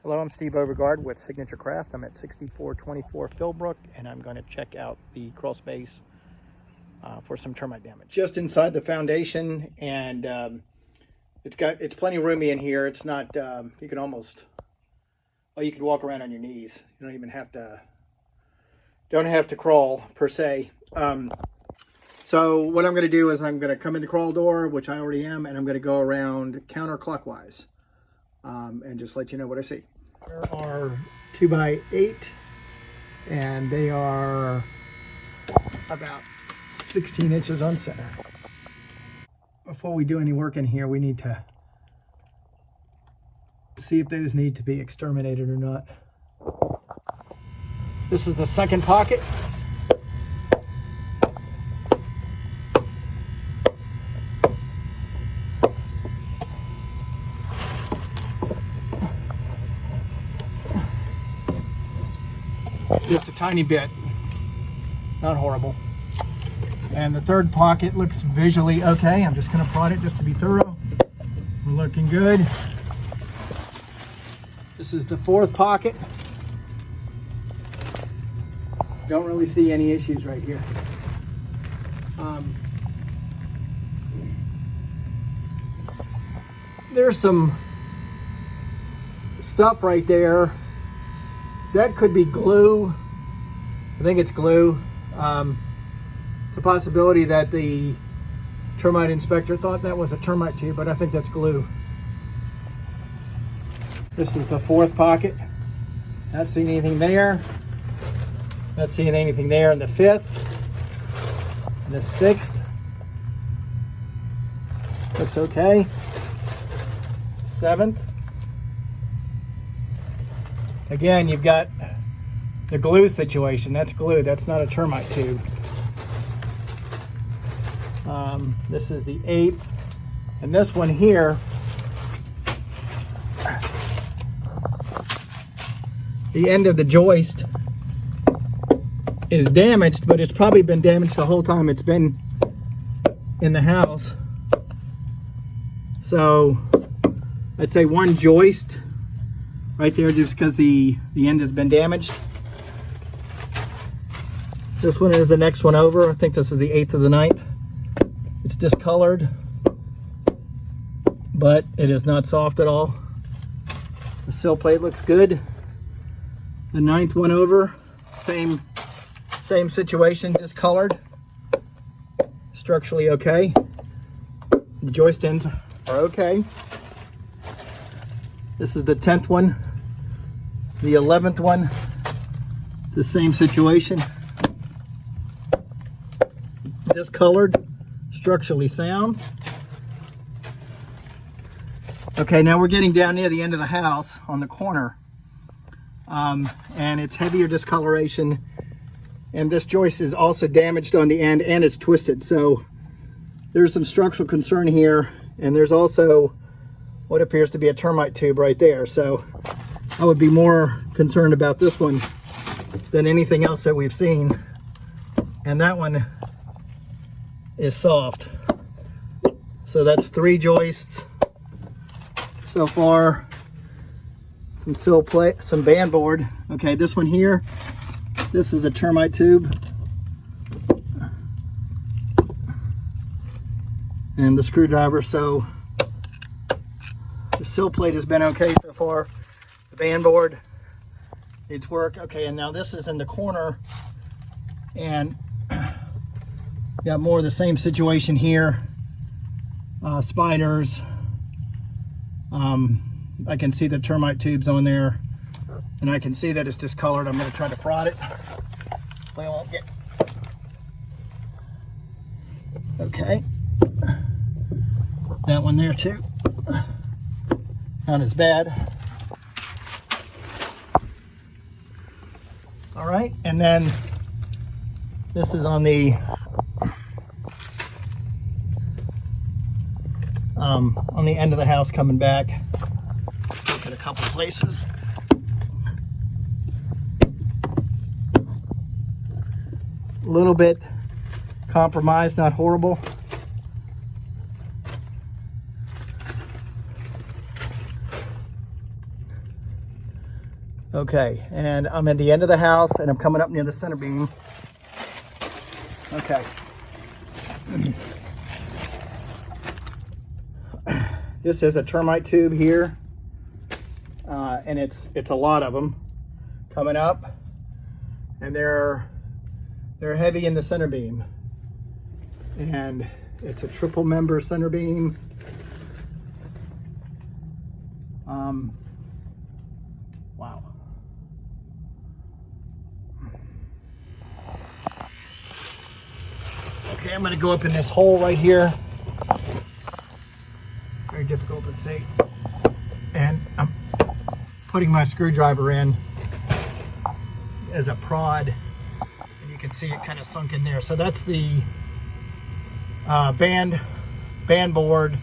Hello, I'm Steve Overgard with Signature Craft. I'm at 6424 Philbrook, and I'm going to check out the crawl space for some termite damage. Just inside the foundation, and it's plenty roomy in here. It's not you can almost you can walk around on your knees. You don't even have to crawl per se. So what I'm going to do is I'm going to come in the crawl door, which I already am, and I'm going to go around counterclockwise. And just let you know what I see. There are 2x8, and they are about 16 inches on center. Before we do any work in here, we need to see if those need to be exterminated or not. This is the second pocket. Just a tiny bit, not horrible. And the third pocket looks visually okay. I'm just going to prod it just to be thorough. We're looking good. This is the fourth pocket. Don't really see any issues right here. There's some stuff right there. That could be glue. I think it's glue. It's a possibility that the termite inspector thought that was a termite tube, but I think that's glue. This is the fourth pocket. Not seeing anything there. Not seeing anything there in the fifth. And the sixth. Looks okay. Seventh. Again, you've got the glue situation. That's glue. That's not a termite tube. This is the eighth. And this one here, the end of the joist is damaged, but it's probably been damaged the whole time it's been in the house. So I'd say one joist right there, just because the end has been damaged. This one is the next one over. I think this is the 8th of the 9th. It's discolored, but it is not soft at all. The sill plate looks good. The 9th one over, same situation, discolored. Structurally okay. The joist ends are okay. This is the 10th one. The 11th one, it's the same situation. Discolored, structurally sound. Okay, now we're getting down near the end of the house on the corner. And it's heavier discoloration. And this joist is also damaged on the end and it's twisted. So there's some structural concern here. And there's also what appears to be a termite tube right there. So I would be more concerned about this one than anything else that we've seen. And that one is soft. So that's 3 joists so far. Some sill plate, some band board. Okay, this one here, this is a termite tube. And the screwdriver, so the sill plate has been okay so far. The band board needs work. Okay, and now this is in the corner, and got more of the same situation here. Spiders. I can see the termite tubes on there, and I can see that it's discolored. I'm going to try to prod it. Hopefully I won't get. Okay. That one there too. Not as bad. All right, and then this is on the end of the house coming back. Look at a couple places. A little bit compromised, not horrible. Okay, and I'm at the end of the house and I'm coming up near the center beam. Okay. This is a termite tube here, and it's a lot of them coming up, and they're heavy in the center beam, and it's a triple member center beam. Wow. Okay, I'm going to go up in this hole right here. Very difficult to see. And I'm putting my screwdriver in as a prod. And you can see it kind of sunk in there. So that's the band board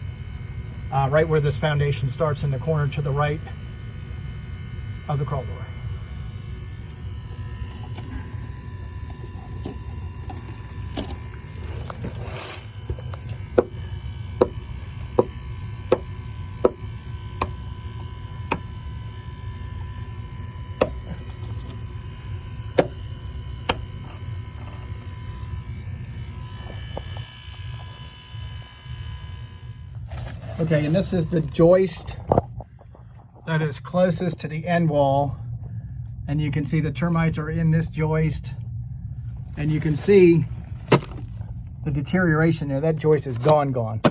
right where this foundation starts in the corner to the right of the crawl door. Okay, and this is the joist that is closest to the end wall. And you can see the termites are in this joist. And you can see the deterioration there. That joist is gone.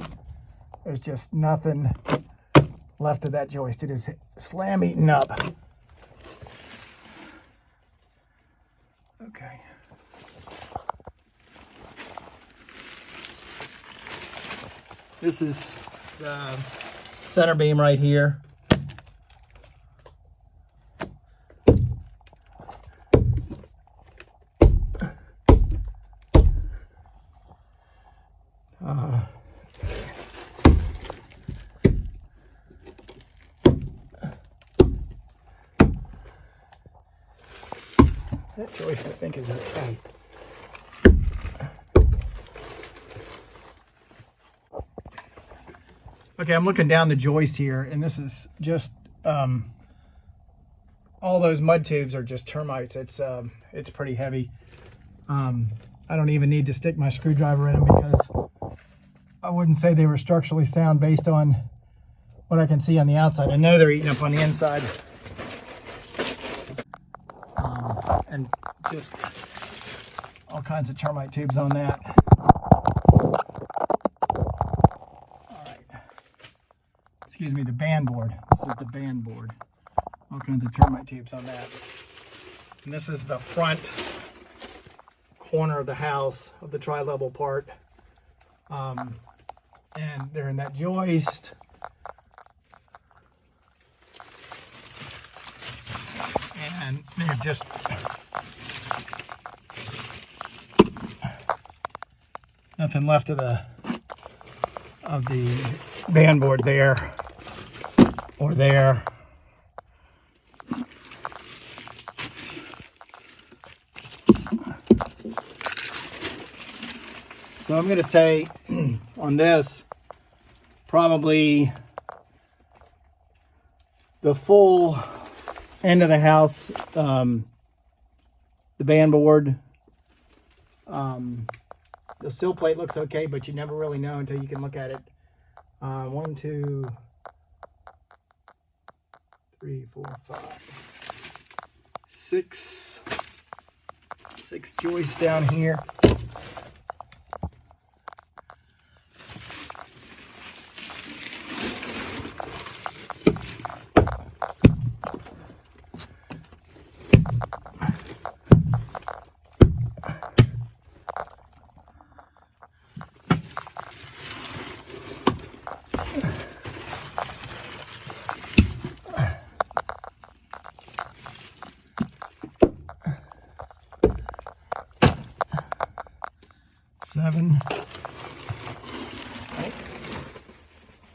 There's just nothing left of that joist. It is slam eaten up. Okay. This is the center beam right here. That joist, I think, is okay. Okay, I'm looking down the joist here, and this is just all those mud tubes are just termites. It's pretty heavy. I don't even need to stick my screwdriver in them because I wouldn't say they were structurally sound based on what I can see on the outside. I know they're eating up on the inside. And just all kinds of termite tubes on that. Excuse me, the band board. This is the band board. All kinds of termite tubes on that. And this is the front corner of the house, of the tri-level part. And they're in that joist. And they're just nothing left of the band board there or there. So I'm going to say on this, probably the full end of the house, the band board, the sill plate looks okay, but you never really know until you can look at it. 1, 2, 3, 4, 5, 6 joists down here. Seven.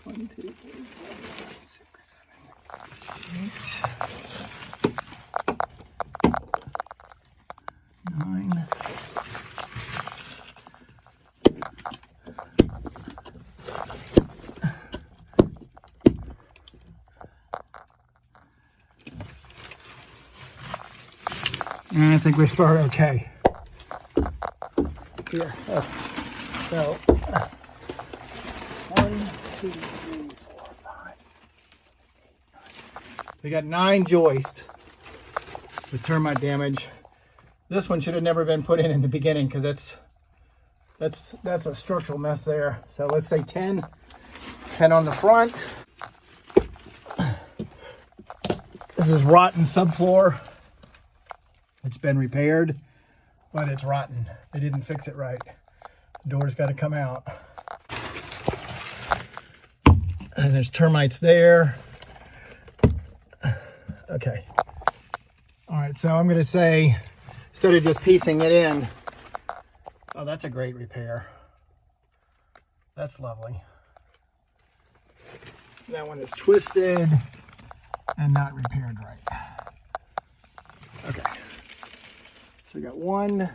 1, 2, 3, 4, 5, 6, 7, 8, 9. And I think we're started okay. Here. So, 1, 2, 3, 4, 5, 6, 8, 9. We got 9 joists with termite damage. This one should have never been put in the beginning because that's a structural mess there. So let's say 10 on the front. This is rotten subfloor. It's been repaired, but it's rotten. They didn't fix it right. The door's got to come out. And there's termites there. Okay. All right, so I'm going to say, instead of just piecing it in, oh, that's a great repair. That's lovely. That one is twisted and not repaired right. Okay. So we got 1,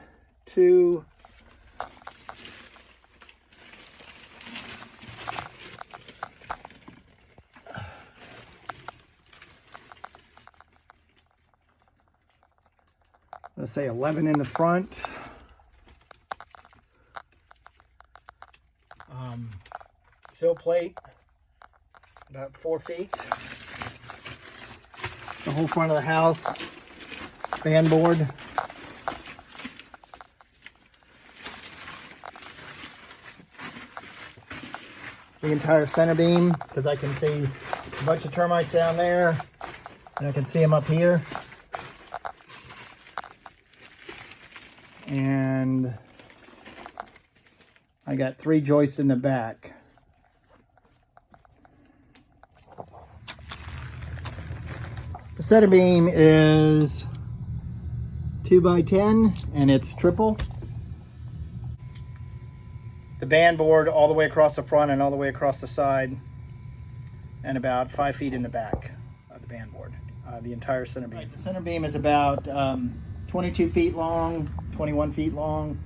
2, let's say 11 in the front. Sill plate, about 4 feet. The whole front of the house, fan board. The entire center beam, because I can see a bunch of termites down there, and I can see them up here. And I got 3 joists in the back. The center beam is 2 by 10 and it's triple. The band board all the way across the front and all the way across the side, and about 5 feet in the back of the band board, the entire center beam. Right, the center beam is about 22 feet long, 21 feet long,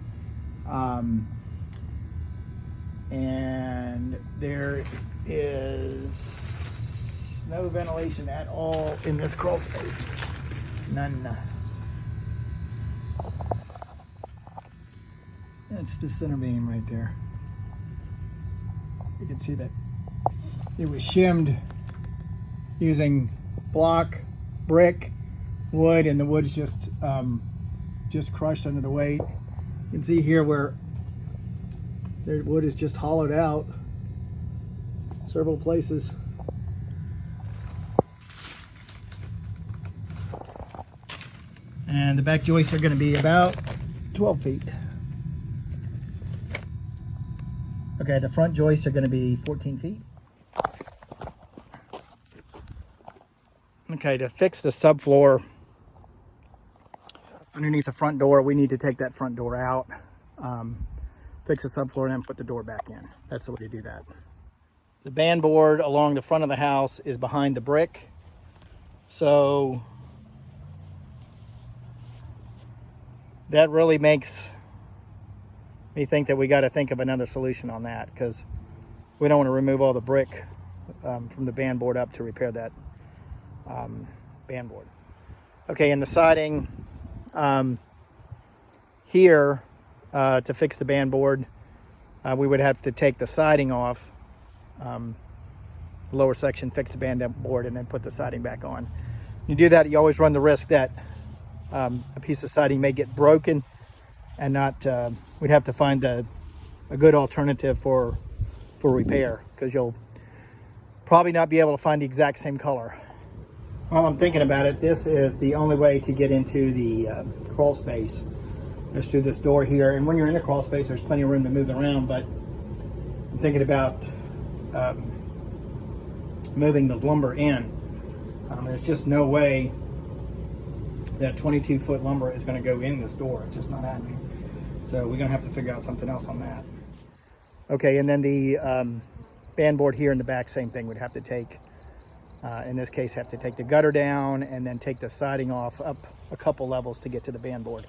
and there is no ventilation at all in this crawl space. None. That's the center beam right there. You can see that it was shimmed using block, brick, wood, and the wood's just crushed under the weight. You can see here where the wood is just hollowed out several places. And the back joists are going to be about 12 feet. Okay, the front joists are going to be 14 feet. Okay, to fix the subfloor underneath the front door, we need to take that front door out, fix the subfloor, and then put the door back in. That's the way to do that. The band board along the front of the house is behind the brick. So that really makes me think that we got to think of another solution on that, because we don't want to remove all the brick from the band board up to repair that band board. Okay, and the siding here, to fix the band board, we would have to take the siding off, the lower section, fix the band board, and then put the siding back on. When you do that, you always run the risk that a piece of siding may get broken and not, we'd have to find a good alternative for repair, because you'll probably not be able to find the exact same color. While I'm thinking about it, this is the only way to get into the crawl space. There's through this door here, and when you're in the crawl space, there's plenty of room to move around, but I'm thinking about moving the lumber in. There's just no way that 22-foot lumber is going to go in this door. It's just not happening. So we're going to have to figure out something else on that. Okay, and then the band board here in the back, same thing. We'd have to take, in this case, have to take the gutter down and then take the siding off up a couple levels to get to the band board.